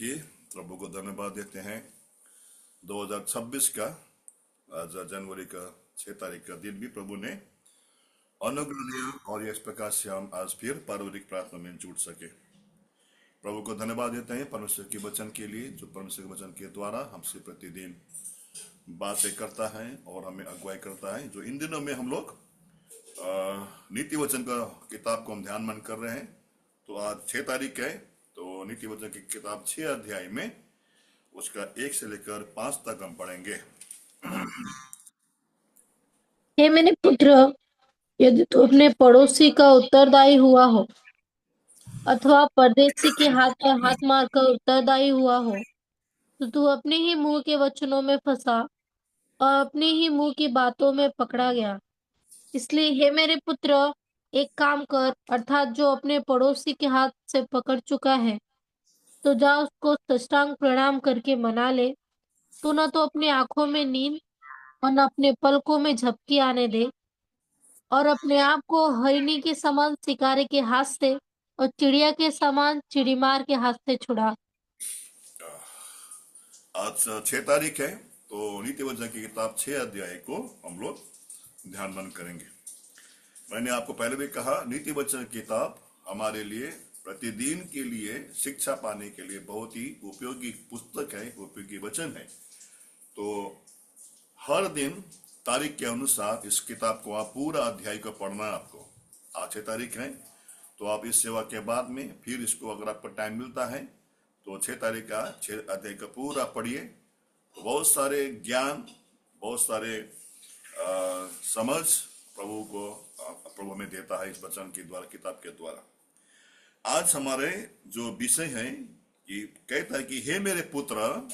देखिए, प्रभु को धन्यवाद देते हैं। 2026 का आज जनवरी का 6 तारीख का दिन भी प्रभु ने अनुग्रह दिया और इस प्रकार से हम आज फिर पारिवारिक प्रार्थना में जुड़ सके। प्रभु को धन्यवाद देते हैं परमेश्वर के वचन के लिए, जो परमेश्वर के वचन के द्वारा हमसे प्रतिदिन बातें करता है और हमें अगुवाई करता है। जो इन दिनों में हम लोग नीति वचन का किताब को हम ध्यान मन कर रहे हैं। तो आज 6 तारीख है, तो नीति वचन की किताब 6 अध्याय में उसका 1 से लेकर 5 तक हम पढ़ेंगे। हे मेरे पुत्र, यदि तू अपने पड़ोसी का उत्तरदायी हुआ हो अथवा परदेशी के हाथ पर हाथ मारकर उत्तरदायी हुआ हो, तो तू अपने ही मुंह के वचनों में फंसा और अपने ही मुंह की बातों में पकड़ा गया। इसलिए हे मेरे पुत्र, एक काम कर, अर्थात जो अपने पड़ोसी के हाथ से पकड़ चुका है, तो जा उसको साष्टांग प्रणाम करके मना ले। तू न तो अपनी आंखों में नींद और न अपने पलकों में झपकी आने दे, और अपने आप को हरिणी के समान शिकारी के हाथ से और चिड़िया के समान चिड़ीमार के हाथ से छुड़ा। आज 6 तारीख है, तो नीति वचन की किताब 6 अध्याय को हम लोग ध्यान मन करेंगे। मैंने आपको पहले भी कहा, नीति वचन की किताब हमारे लिए प्रतिदिन के लिए शिक्षा पाने के लिए बहुत ही उपयोगी पुस्तक है, उपयोगी वचन है। तो हर दिन तारीख के अनुसार इस किताब को आप पूरा अध्याय को पढ़ना है आपको। आज 6 तारीख है, तो आप इस सेवा के बाद में फिर इसको अगर आपको टाइम मिलता है तो 6 तारीख का 6 अध्याय का पूरा पढ़िए। तो बहुत सारे ज्ञान, बहुत सारे समझ प्रभु हमें देता है इस वचन के द्वारा, किताब के द्वारा। आज हमारे जो विषय है कि कहता है कि हे मेरे पुत्र,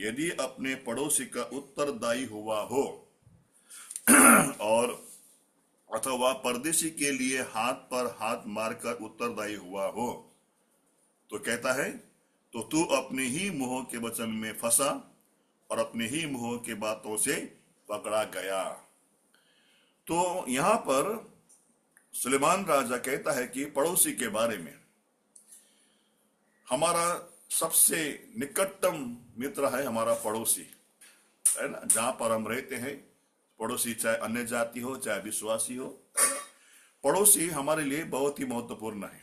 यदि अपने पड़ोसी का उत्तरदायी हुआ हो और अथवा परदेशी के लिए हाथ पर हाथ मारकर उत्तरदायी हुआ हो, तो कहता है तो तू अपने ही मुंह के वचन में फंसा और अपने ही मुंह के बातों से पकड़ा गया। तो यहां पर सुलेमान राजा कहता है कि पड़ोसी के बारे में, हमारा सबसे निकटतम मित्र है हमारा पड़ोसी, है ना। जहां पर हम रहते हैं, पड़ोसी चाहे अन्य जाति हो चाहे विश्वासी हो, पड़ोसी हमारे लिए बहुत ही महत्वपूर्ण है।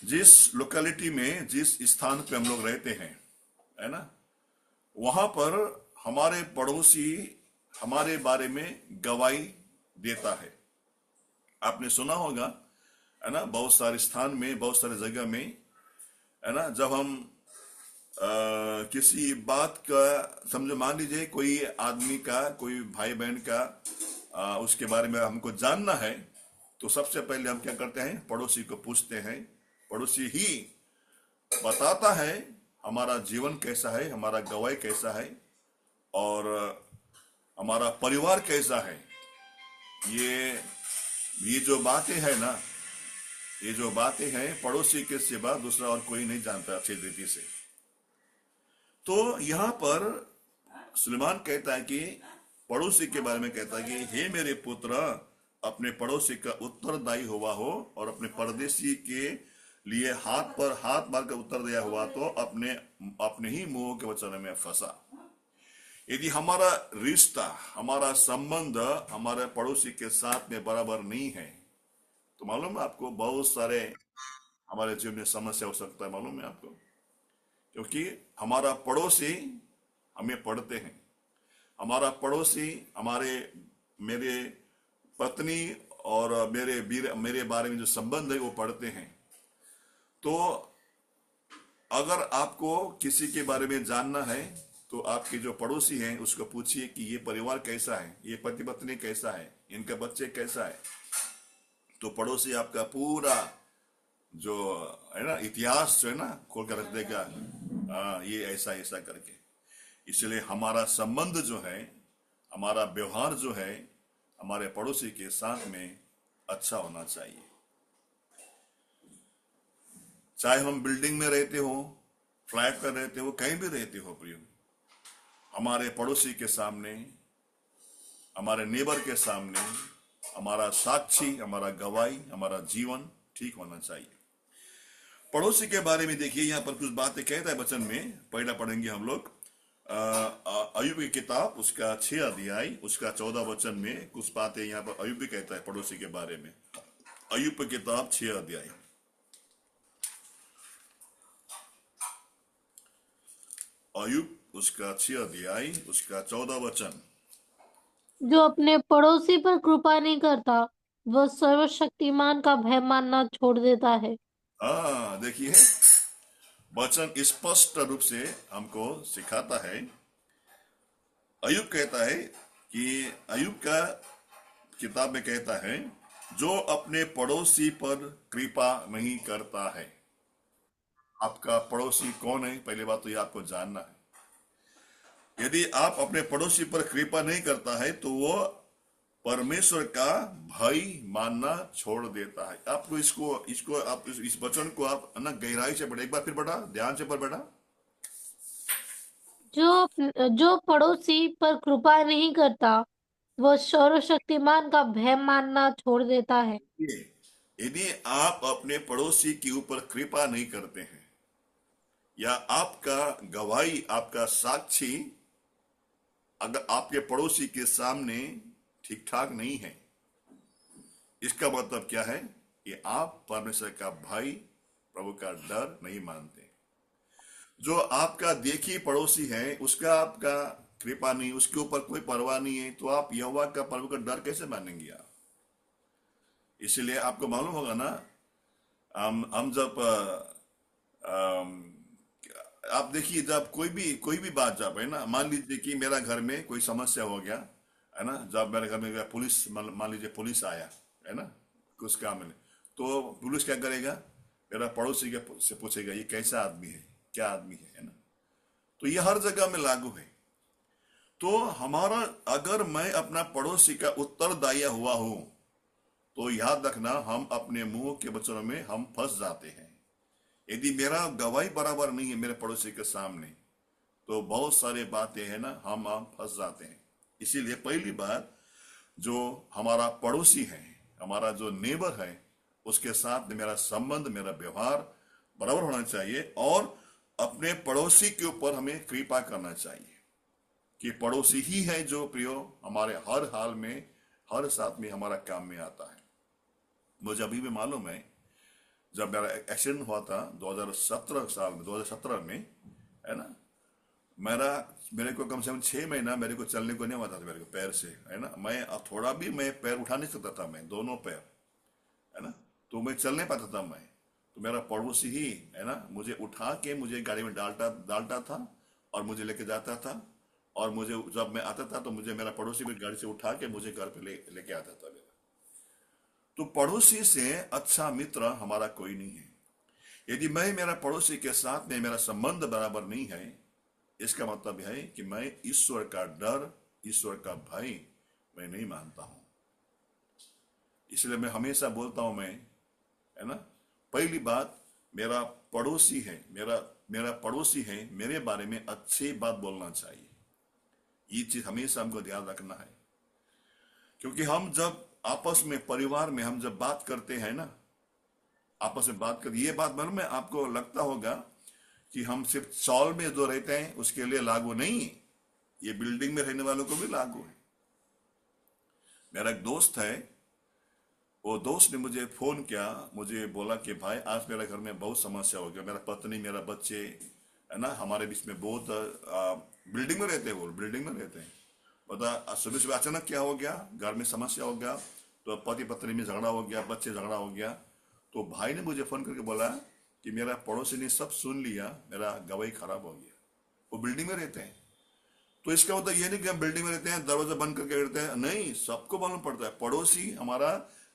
जिस लोकेलिटी में, जिस स्थान पे हम लोग रहते हैं, है ना, वहां पर हमारे पड़ोसी हमारे बारे में गवाही देता है। आपने सुना होगा, है ना, बहुत सारे स्थान में, बहुत सारे जगह में, है ना, जब हम किसी बात का समझो, मान लीजिए कोई आदमी का, कोई भाई बहन का उसके बारे में हमको जानना है, तो सबसे पहले हम क्या करते हैं, पड़ोसी को पूछते हैं। पड़ोसी ही बताता है हमारा जीवन कैसा है, हमारा गवाही कैसा है और हमारा परिवार कैसा है। ये जो बातें है ना, ये जो बातें हैं, पड़ोसी के सिवा दूसरा और कोई नहीं जानता अच्छी रीति से। तो यहां पर सुलेमान कहता है कि पड़ोसी के बारे में कहता है कि हे मेरे पुत्र, अपने पड़ोसी का उत्तरदायी हुआ हो और अपने परदेशी के लिए हाथ पर हाथ मारकर उत्तर दिया हुआ, तो अपने ही मुंह के वचन में फंसा। यदि हमारा रिश्ता, हमारा संबंध हमारे पड़ोसी के साथ में बराबर नहीं है, तो मालूम है आपको, बहुत सारे हमारे जीवन में समस्या हो सकता है। मालूम है आपको, क्योंकि हमारा पड़ोसी हमें पढ़ते हैं, हमारा पड़ोसी मेरे पत्नी और मेरे बारे में जो संबंध है वो पढ़ते हैं। तो अगर आपको किसी के बारे में जानना है, तो आपके जो पड़ोसी हैं उसको पूछिए कि ये परिवार कैसा है, ये पति पत्नी कैसा है, इनका बच्चे कैसा है। तो पड़ोसी आपका पूरा जो है ना इतिहास जो है ना खोल कर रख देगा, ये ऐसा ऐसा करके। इसलिए हमारा संबंध जो है, हमारा व्यवहार जो है, हमारे पड़ोसी के साथ में अच्छा होना चाहिए। चाहे हम बिल्डिंग में रहते हो, फ्लैट पर रहते हो, कहीं भी रहते हो प्रियो, हमारे पड़ोसी के सामने, हमारे नेबर के सामने हमारा साक्षी, हमारा गवाही, हमारा जीवन ठीक होना चाहिए। पड़ोसी के बारे में देखिए, यहाँ पर कुछ बातें कहता है वचन में। पहला पढ़ेंगे हम लोग अय्यूब की किताब, उसका 6 अध्याय, उसका 14 वचन में कुछ बातें यहाँ पर अय्यूब भी कहता है पड़ोसी के बारे में। अय्यूब की किताब 6 अध्याय, अय्यूब उसका 6 अध्याय, उसका 14 वचन। जो अपने पड़ोसी पर कृपा नहीं करता, वह सर्वशक्तिमान का भय मानना छोड़ देता है। हाँ, देखिए वचन स्पष्ट रूप से हमको सिखाता है। अय्यूब कहता है कि अय्यूब का किताब में कहता है, जो अपने पड़ोसी पर कृपा नहीं करता है। आपका पड़ोसी कौन है, पहले बात तो ये आपको जानना है। यदि आप अपने पड़ोसी पर कृपा नहीं करता है तो वो परमेश्वर का भय मानना छोड़ देता है। आपको इसको इसको आप इस वचन को आप ना गहराई से पढ़े, एक बार फिर पढ़ा, ध्यान से पढ़ बेटा। जो पड़ोसी पर कृपा नहीं करता, वह सर्वशक्तिमान का भय मानना छोड़ देता है। ये, यदि आप अपने पड़ोसी के ऊपर कृपा नहीं करते हैं, या आपका गवाही, आपका साक्षी अगर आपके पड़ोसी के सामने ठीक ठाक नहीं है, इसका मतलब क्या है कि आप परमेश्वर का भय, प्रभु का डर नहीं मानते। जो आपका देखी पड़ोसी है, उसका आपका कृपा नहीं, उसके ऊपर कोई परवाह नहीं है, तो आप यहोवा का, प्रभु का डर कैसे मानेंगे आप? इसलिए आपको मालूम होगा ना, हम जब आप देखिए, जब कोई भी बात, जब है ना, मान लीजिए कि मेरा घर में कोई समस्या हो गया, है ना, जब मेरे घर में पुलिस, मान लीजिए पुलिस आया, है ना, कुछ काम में, तो पुलिस क्या करेगा, मेरा पड़ोसी के से पूछेगा ये कैसा आदमी है, क्या आदमी है ना। तो ये हर जगह में लागू है। तो हमारा, अगर मैं अपना पड़ोसी का उत्तरदायी हुआ हूं, तो याद रखना, हम अपने मुंह के वचनों में हम फंस जाते हैं। यदि मेरा गवाही बराबर नहीं है मेरे पड़ोसी के सामने, तो बहुत सारे बातें हैं ना, हम फंस जाते हैं। इसीलिए पहली बात, जो हमारा पड़ोसी है, हमारा जो नेबर है, उसके साथ मेरा संबंध, मेरा व्यवहार बराबर होना चाहिए, और अपने पड़ोसी के ऊपर हमें कृपा करना चाहिए कि पड़ोसी ही है जो प्रियो हमारे हर हाल में, हर साथ में हमारा काम में आता है। मुझे अभी भी मालूम है, जब मेरा एक्सीडेंट हुआ था 2017 में, है ना, मेरे को कम से कम 6 महीना मेरे को चलने को नहीं हुआ था, मेरे को पैर से, है ना, मैं अब थोड़ा भी मैं पैर उठा नहीं सकता था, मैं दोनों पैर, है ना, तो मैं चल नहीं पाता था मैं। तो मेरा पड़ोसी ही, है ना, मुझे उठा के मुझे गाड़ी में डालता था और मुझे लेके जाता था, और मुझे जब मैं आता था तो मुझे मेरा पड़ोसी भी गाड़ी से उठा के मुझे घर पे लेके आता था मेरा। तो पड़ोसी से अच्छा मित्र हमारा कोई नहीं है। यदि मैं मेरा पड़ोसी के साथ में मेरा संबंध बराबर नहीं है, इसका मतलब है कि मैं ईश्वर का डर, ईश्वर का भय मैं नहीं मानता हूं। इसलिए मैं हमेशा बोलता हूं, मैं, है ना, पहली बात, मेरा पड़ोसी है, मेरा पड़ोसी है, मेरे बारे में अच्छी बात बोलना चाहिए। ये चीज हमेशा हमको ध्यान रखना है, क्योंकि हम जब आपस में, परिवार में हम जब बात करते हैं ना, आपस में बात कर, ये बात मन में आपको लगता होगा कि हम सिर्फ सॉल में जो रहते हैं उसके लिए लागू नहीं, ये बिल्डिंग में रहने वालों को भी लागू है। मेरा एक दोस्त है, वो दोस्त ने मुझे फोन किया, मुझे बोला कि भाई आज मेरे घर में बहुत समस्या हो गया, मेरा पत्नी, मेरा बच्चे, है ना, हमारे बीच में बहुत, बिल्डिंग में रहते हैं, वो बिल्डिंग में रहते हैं, बता सुबह सुबह अचानक क्या हो गया, घर में समस्या हो गया, तो पति पत्नी में झगड़ा हो गया, बच्चे झगड़ा हो गया। तो भाई ने मुझे फोन करके बोला कि मेरा पड़ोसी ने सब सुन लिया, मेरा गवाही खराब हो गया। वो बिल्डिंग में रहते हैं। तो इसका मतलब ये नहीं कि हम बिल्डिंग में रहते हैं दरवाजा बंद करके रहते हैं, नहीं, सबको मालूम पड़ता है, पड़ोसी हमारा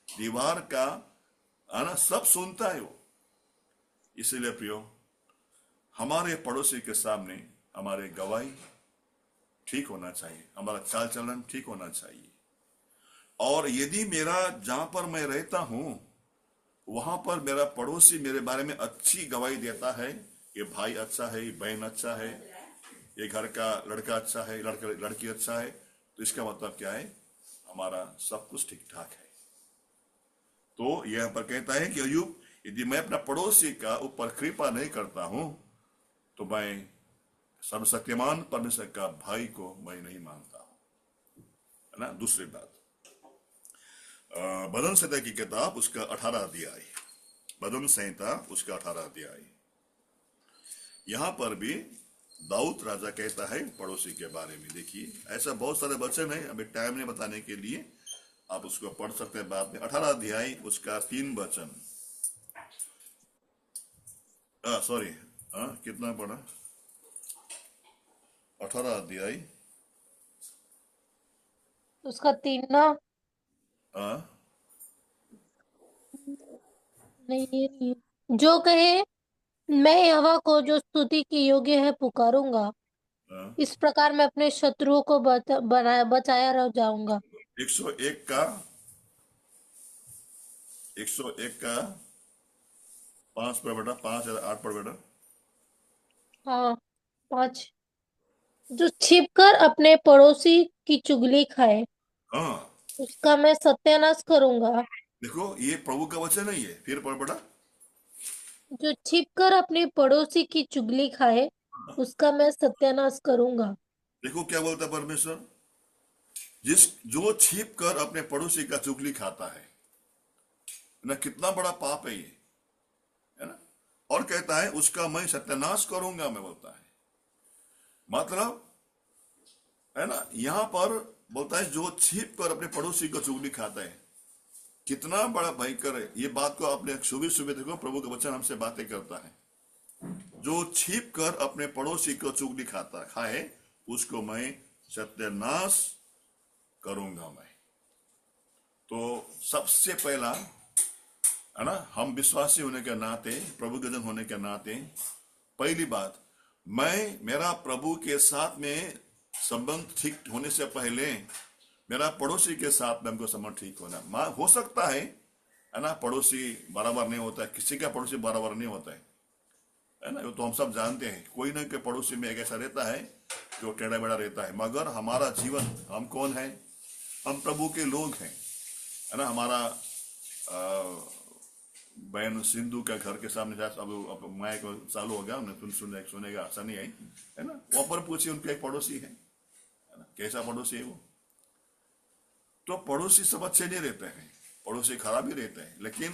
दीवार का, है ना, सब सुनता है वो। इसीलिए प्रियो, हमारे पड़ोसी के सामने हमारे गवाही ठीक होना चाहिए, हमारा चाल चलन ठीक होना चाहिए। और यदि मेरा, जहां पर मैं रहता हूं, वहां पर मेरा पड़ोसी मेरे बारे में अच्छी गवाही देता है, ये भाई अच्छा है, ये बहन अच्छा है, ये घर का लड़का अच्छा है, लड़की अच्छा है, तो इसका मतलब क्या है, हमारा सब कुछ ठीक ठाक है। तो यह पर कहता है कि अय्यूब यदि मैं अपना पड़ोसी का ऊपर कृपा नहीं करता हूं तो मैं सर्वशक्तिमान परमेश्वर का भाई को मैं नहीं मानता हूं, है ना। दूसरी बात, भजन संहिता की किताब उसका 18 अध्याय, भजन संहिता उसका 18 अध्याय, यहां पर भी दाऊद राजा कहता है पड़ोसी के बारे में। देखिए, ऐसा बहुत सारे वचन है, अभी टाइम नहीं बताने के लिए, आप उसको पढ़ सकते हैं बाद में। 18 अध्याय उसका 3 वचन, सॉरी, कितना पढ़ा, 18 अध्याय उसका 3 ना, हाँ, नहीं ये नहीं है। जो कहे मैं यहोवा को जो स्तुति की योग्य है पुकारूंगा, हाँ, इस प्रकार मैं अपने शत्रुओं को बचाया रह जाऊंगा। 101 का 101 का 5 पर बेटा, 5 या 8 पर बेटा। हाँ, 5। जो छिपकर अपने पड़ोसी की चुगली खाए, हाँ, उसका मैं सत्यानाश करूंगा। देखो ये प्रभु का वचन नहीं है, फिर पढ़ बेटा। जो छिपकर अपने पड़ोसी की चुगली खाए, उसका मैं सत्यानाश करूंगा। देखो क्या बोलता है परमेश्वर, जिस जो छिप कर अपने पड़ोसी का चुगली खाता है ना, कितना बड़ा पाप है ये, है ना। और कहता है उसका मैं सत्यानाश करूंगा, मैं बोलता है, मतलब, है ना। यहां पर बोलता है जो छिप कर अपने पड़ोसी को चुगली खाता है, कितना बड़ा भयंकर है ये बात को आपने सुबह सुबह देखो, प्रभु का वचन हमसे बातें करता है। जो छिप कर अपने पड़ोसी को चुगली खाता खाए, उसको मैं सत्यानाश करूंगा मैं। तो सबसे पहला, है ना, हम विश्वासी होने के नाते, प्रभु के जन होने के नाते, पहली बात, मैं मेरा प्रभु के साथ में संबंध ठीक होने से पहले मेरा पड़ोसी के साथ में हमको संबंध ठीक होना। हो सकता है ना, पड़ोसी बराबर नहीं होता है, किसी का पड़ोसी बराबर नहीं होता है ना, वो तो हम सब जानते हैं। कोई ना कोई पड़ोसी में एक ऐसा रहता है जो टेढ़ा बेड़ा रहता है, मगर हमारा जीवन, हम कौन है, हम प्रभु के लोग हैं, है ना। हमारा बहन सिंधु का घर के सामने शायद अब मैं को चालू हो गया, हमने सुनेगा आशा नहीं आई, है ना। वहां पर पूछिए, उनका एक पड़ोसी है ना, कैसा पड़ोसी है वो। तो पड़ोसी सब अच्छे नहीं रहते हैं, पड़ोसी खराब ही रहते हैं, लेकिन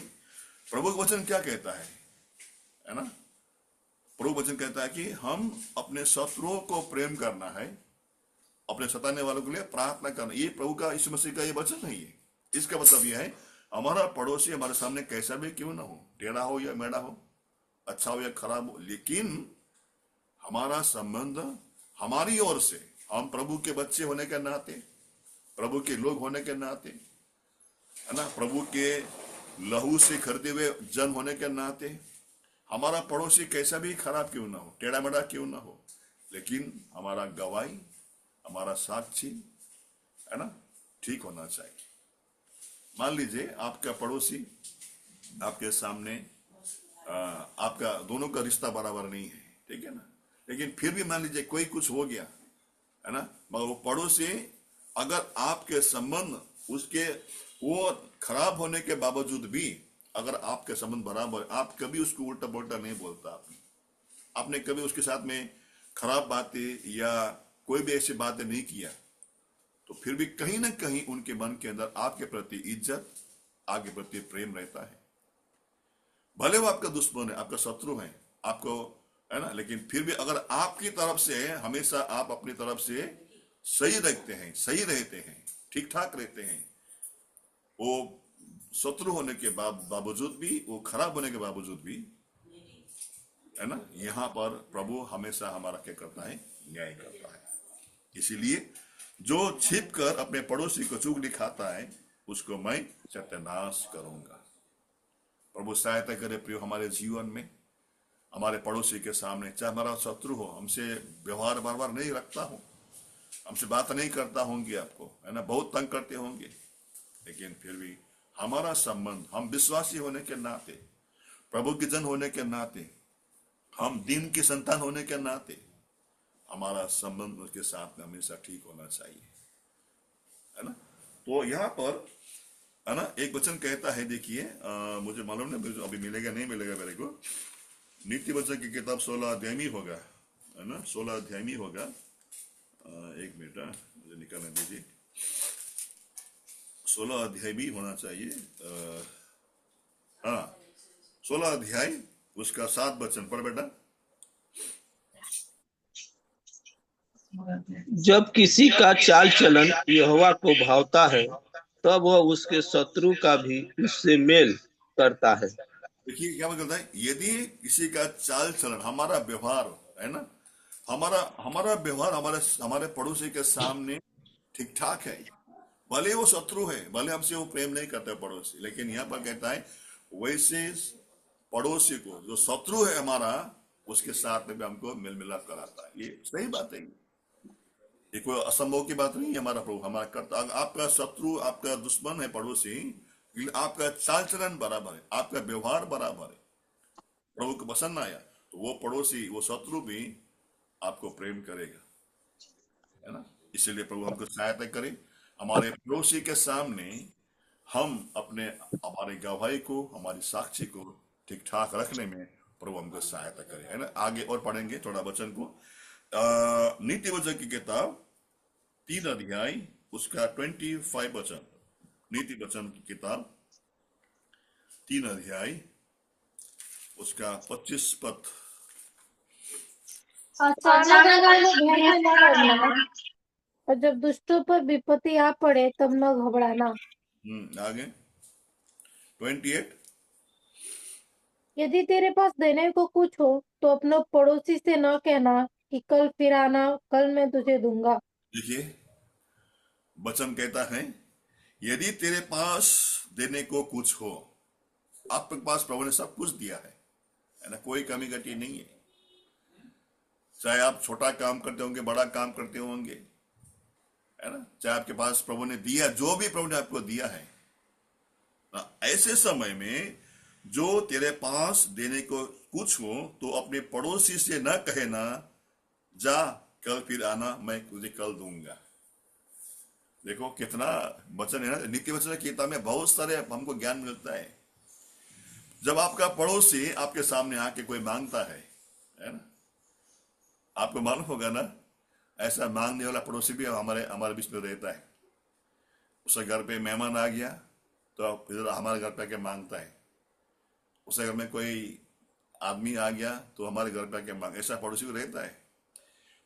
प्रभु का वचन क्या कहता है ना। प्रभु वचन कहता है कि हम अपने शत्रुओं को प्रेम करना है, अपने सताने वालों के लिए प्रार्थना करना। ये प्रभु का, यीशु मसीह का ये वचन नहीं है। इसका मतलब यह है, हमारा पड़ोसी हमारे सामने कैसा भी क्यों ना हो, टेढ़ा हो या मेढ़ा हो, अच्छा हो या खराब हो, लेकिन हमारा संबंध हमारी ओर से, हम प्रभु के बच्चे होने के नाते, प्रभु के लोग होने के नाते, है ना, प्रभु के लहू से खरीदे हुए जन होने के नाते, हमारा पड़ोसी कैसा भी खराब क्यों ना हो, टेढ़ा मेढ़ा क्यों ना हो, लेकिन हमारा गवाही, हमारा साक्षी, है ना, ठीक होना चाहिए। मान लीजिए आपका पड़ोसी आपके सामने, आपका दोनों का रिश्ता बराबर नहीं है, ठीक है ना, लेकिन फिर भी मान लीजिए कोई कुछ हो गया, है ना, मगर वो पड़ोसी, अगर आपके संबंध उसके वो खराब होने के बावजूद भी अगर आपके संबंध बराबर, आप कभी उसको उल्टा पुल्टा नहीं बोलता, आपने कभी उसके साथ में खराब बातें या कोई भी ऐसी बातें नहीं किया, तो फिर भी कहीं ना कहीं उनके मन के अंदर आपके प्रति इज्जत, आपके प्रति प्रेम रहता है। भले वो आपका दुश्मन है, आपका शत्रु है, आपको, है ना, लेकिन फिर भी अगर आपकी तरफ से हमेशा आप अपनी तरफ से सही रखते हैं, सही रहते हैं, ठीक ठाक रहते हैं, वो शत्रु होने के बावजूद भी, वो खराब होने के बावजूद भी, है ना, यहाँ पर प्रभु हमेशा हमारा क्या करता है, न्याय करता है। इसीलिए जो छिप कर अपने पड़ोसी को चुगली खाता है, उसको मैं सत्यानाश करूंगा। प्रभु सहायता करे प्रियो, हमारे जीवन में, हमारे पड़ोसी के सामने, चाहे हमारा शत्रु हो, हमसे व्यवहार बार बार नहीं रखता हो, हमसे बात नहीं करता होंगे, आपको, है ना, बहुत तंग करते होंगे, लेकिन फिर भी हमारा संबंध, हम विश्वासी होने के नाते, प्रभु के जन होने के नाते, हम दिन की संतान होने के नाते, हमारा संबंध उसके साथ में हमेशा ठीक होना चाहिए, है ना। तो यहाँ पर है ना। एक वचन कहता है, देखिए, मुझे मालूम नहीं मुझे अभी मिलेगा नहीं मिलेगा मेरे को। नीति वचन की किताब 16 अध्याय में होगा, है ना, 16 अध्याय में होगा। एक मिनट, मुझे निकालने दीजिए। 16 अध्याय भी होना चाहिए। हाँ, 16 अध्याय उसका 7 वचन पर बेटा। जब किसी का चाल चलन यहोवा को भावता है, तब वह उसके शत्रु का भी उससे मेल करता है। देखिए क्या मतलब है, यदि किसी का चाल चलन, हमारा व्यवहार, है ना, हमारा हमारा व्यवहार हमारे हमारे पड़ोसी के सामने ठीक ठाक है, भले वो शत्रु है, भले हमसे वो प्रेम नहीं करता है पड़ोसी, लेकिन यहाँ पर कहता है वैसे पड़ोसी को जो शत्रु है हमारा, उसके साथ में भी हमको मेल मिलाप कराता है। ये सही बात है, ये कोई असंभव की बात नहीं है। हमारा प्रभु हमारा करता, आपका शत्रु, आपका दुश्मन है पड़ोसी, लेकिन आपका चाल चलन बराबर है, आपका व्यवहार बराबर है, प्रभु को पसंद आया, तो वो पड़ोसी, वो शत्रु भी आपको प्रेम करेगा, है ना। इसीलिए प्रभु हमको सहायता करे, हमारे पड़ोसी के सामने हम अपने हमारे गवाही को, हमारी साक्षी को ठीक ठाक रखने में प्रभु हमको सहायता करे, है ना। आगे और पढ़ेंगे थोड़ा वचन को। नीति वचन की किताब 3 अध्याय उसका 25 वचन। नीति वचन की किताब 3 अध्याय उसका 25 पद। अचानक आने वाले भय से न डरना, और जब दुष्टों पर विपत्ति आ पड़े तब न घबराना। आगे 28। यदि तेरे पास देने को कुछ हो तो अपने पड़ोसी से न कहना कि कल फिर आना, कल मैं तुझे दूंगा। देखिए वचन कहता है, यदि तेरे पास देने को कुछ हो, आपके पास प्रभु ने सब कुछ दिया है ना, कोई कमी घटी नहीं है। चाहे आप छोटा काम करते होंगे, बड़ा काम करते होंगे, है ना, चाहे आपके पास प्रभु ने दिया, जो भी प्रभु ने आपको दिया है ना, ऐसे समय में जो तेरे पास देने को कुछ हो तो अपने पड़ोसी से न कहना, जा कल फिर आना, मैं तुझे कल दूंगा। देखो कितना वचन है ना, नीति वचन की किताब में बहुत सारे हमको ज्ञान मिलता है। जब आपका पड़ोसी आपके सामने आके कोई मांगता है ना, आपको मालूम होगा ना, ऐसा मांगने वाला पड़ोसी भी हमारे हमारे बीच में रहता है। उसके घर पे मेहमान आ गया तो इधर हमारे घर पे आके मांगता है, उसके घर में कोई आदमी आ गया तो हमारे घर पे आके मांग, ऐसा पड़ोसी भी रहता है।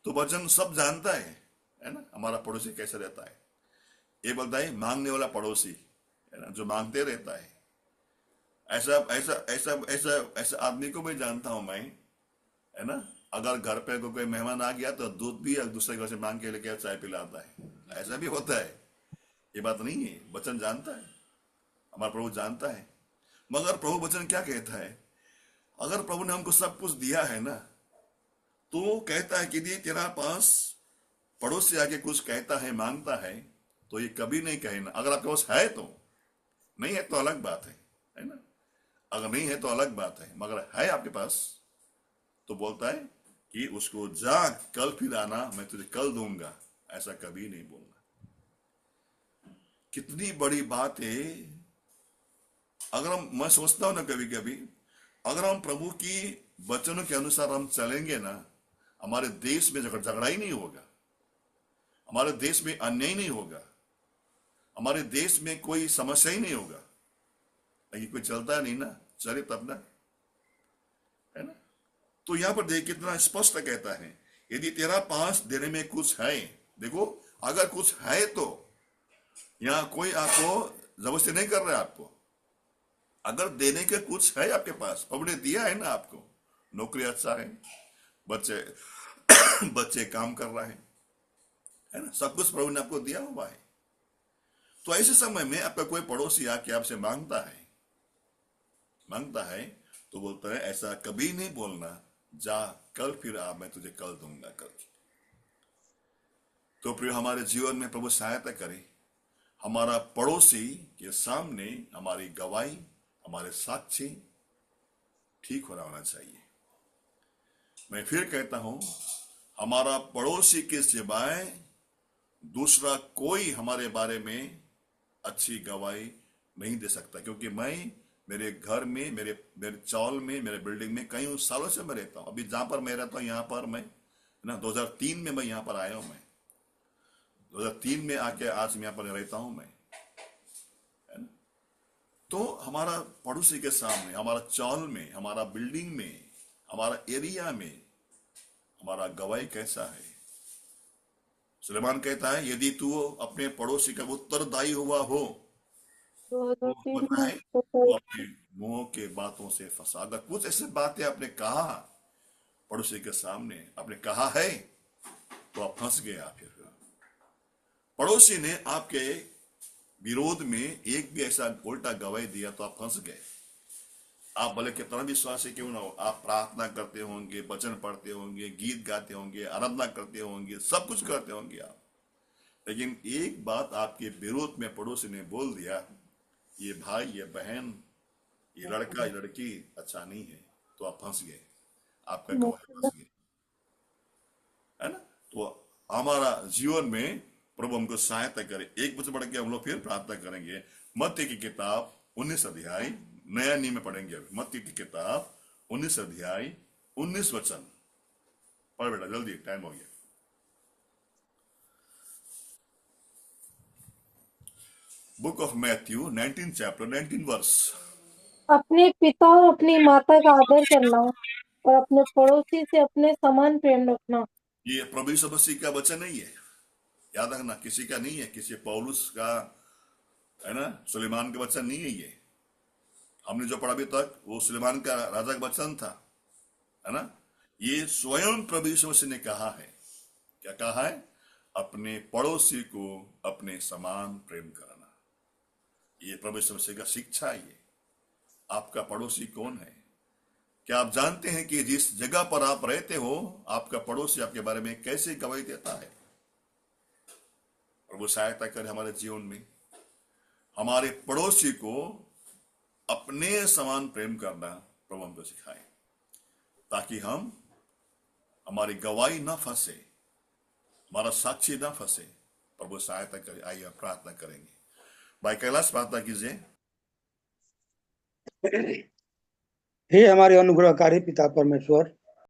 तो वचन सब जानता है ना, हमारा पड़ोसी कैसे रहता है। ये बोलता है मांगने वाला पड़ोसी, है ना, जो मांगते रहता है। ऐसा ऐसा ऐसा ऐसा ऐसा आदमी को भी जानता हूं मैं, है ना। अगर घर पे कोई मेहमान आ गया तो दूध भी दूसरे घर से मांग के लेके चाय पिलाता है, ऐसा भी होता है। ये बात नहीं है, वचन जानता है, हमारा प्रभु जानता है। मगर प्रभु वचन क्या कहता है, अगर प्रभु ने हमको सब कुछ दिया है ना, तो कहता है कि यदि तेरा पास पड़ोस से आके कुछ कहता है, मांगता है, तो ये कभी नहीं कहना। अगर आपके पास है तो, नहीं है तो अलग बात है ना। अगर नहीं है तो अलग बात है, मगर है आपके पास तो बोलता है कि उसको जा कल फिर आना, मैं तुझे कल दूंगा, ऐसा कभी नहीं बोलना। कितनी बड़ी बात है। अगर मैं सोचता हूं ना कभी कभी, अगर हम प्रभु की वचनों के अनुसार हम चलेंगे ना, हमारे देश में झगड़ा ही नहीं होगा, हमारे देश में अन्याय नहीं होगा, हमारे देश में कोई समस्या ही नहीं होगा। लेकिन कोई चलता नहीं ना, चले तब ना, है ना। तो यहां पर देख कितना स्पष्ट कहता है, यदि तेरा पास देने में कुछ है, देखो अगर कुछ है तो यहां कोई आपको जबरदस्ती नहीं कर रहा है आपको। अगर देने के कुछ है आपके पास, प्रभु ने दिया है ना आपको, नौकरी अच्छा है, बच्चे बच्चे काम कर रहा है ना, सब कुछ प्रभु ने आपको दिया हुआ है। तो ऐसे समय में आपका कोई पड़ोसी आके आपसे मांगता है तो बोलता है ऐसा कभी नहीं बोलना, जा कल फिर आ, मैं तुझे कल दूंगा कल। तो प्रिय हमारे जीवन में प्रभु सहायता करे, हमारा पड़ोसी के सामने हमारी गवाही, हमारे साक्षी ठीक होना चाहिए। मैं फिर कहता हूं, हमारा पड़ोसी के सिवाय दूसरा कोई हमारे बारे में अच्छी गवाही नहीं दे सकता, क्योंकि मैं मेरे घर में, मेरे मेरे चौल में, मेरे बिल्डिंग में कई सालों से मैं रहता हूँ। अभी जहां पर मैं रहता हूँ, यहाँ पर मैं ना 2003 में मैं यहाँ पर आया हूँ। मैं 2003 में आके आज मैं यहाँ पर रहता हूँ मैं, है ना। तो हमारा पड़ोसी के सामने, हमारा चौल में, हमारा बिल्डिंग में, हमारा एरिया में हमारा गवाही कैसा है। सुलेमान कहता है, यदि तू अपने पड़ोसी का उत्तरदायी हुआ हो, तो 2003 बोलता में है आपको वो कोई- अपने मुंह के बातों से फंसा। अगर कुछ ऐसी बातें आपने कहा पड़ोसी के सामने, आपने कहा है, तो आप फंस गया। फिर पड़ोसी ने आपके विरोध में एक भी ऐसा उल्टा गवाही दिया तो आप फंस गए। आप भले कितना विश्वासी क्यों ना हो, आप प्रार्थना करते होंगे, वचन पढ़ते होंगे, गीत गाते होंगे, आराधना करते होंगे, सब कुछ करते होंगे आप, लेकिन एक बात आपके विरोध में पड़ोसी ने बोल दिया, ये भाई, ये बहन, ये लड़का, ये लड़की अच्छा नहीं है, तो आप फंस गए, आपका गवाही फंस गए, है ना। तो हमारा जीवन में प्रभु हमको सहायता करे। एक बच्चे बढ़ के हम लोग फिर प्रार्थना करेंगे। मत्ती की किताब 19 अध्याय, नया नियम में पढ़ेंगे। अभी मत्ती की किताब 19 अध्याय 19 वचन पढ़ बेटा, जल्दी, टाइम हो गया। Book of Matthew 19 chapter 19 verse. अपने पिता और अपनी माता का आदर करना और अपने पड़ोसी से अपने समान प्रेम रखना। ये प्रभु यीशु मसीह का वचन नहीं है, याद रखना, किसी का नहीं है, किसी पौलुस का, है ना, सुलेमान का वचन नहीं है ये। हमने जो पढ़ा अभी तक वो सुलेमान का राजा का वचन था, है ना। ये स्वयं प्रभु यीशु मसीह ने कहा है। क्या कहा है? अपने पड़ोसी को अपने समान प्रेम करना। ये प्रभु यीशु मसीह का शिक्षा है। ये आपका पड़ोसी कौन है? क्या आप जानते हैं कि जिस जगह पर आप रहते हो, आपका पड़ोसी आपके बारे में कैसे गवाही देता है? प्रभु सहायता करे हमारे जीवन में हमारे पड़ोसी को अपने समान प्रेम करना प्रभु हमको सिखाए, ताकि हम, हमारी गवाही ना फंसे, हमारा साक्षी ना फंसे। प्रभु सहायता करे। आइए प्रार्थना करेंगे। भाई कैलाश प्रार्थना कीजिए। हे हमारे अनुग्रहकारी पिता परमेश्वर,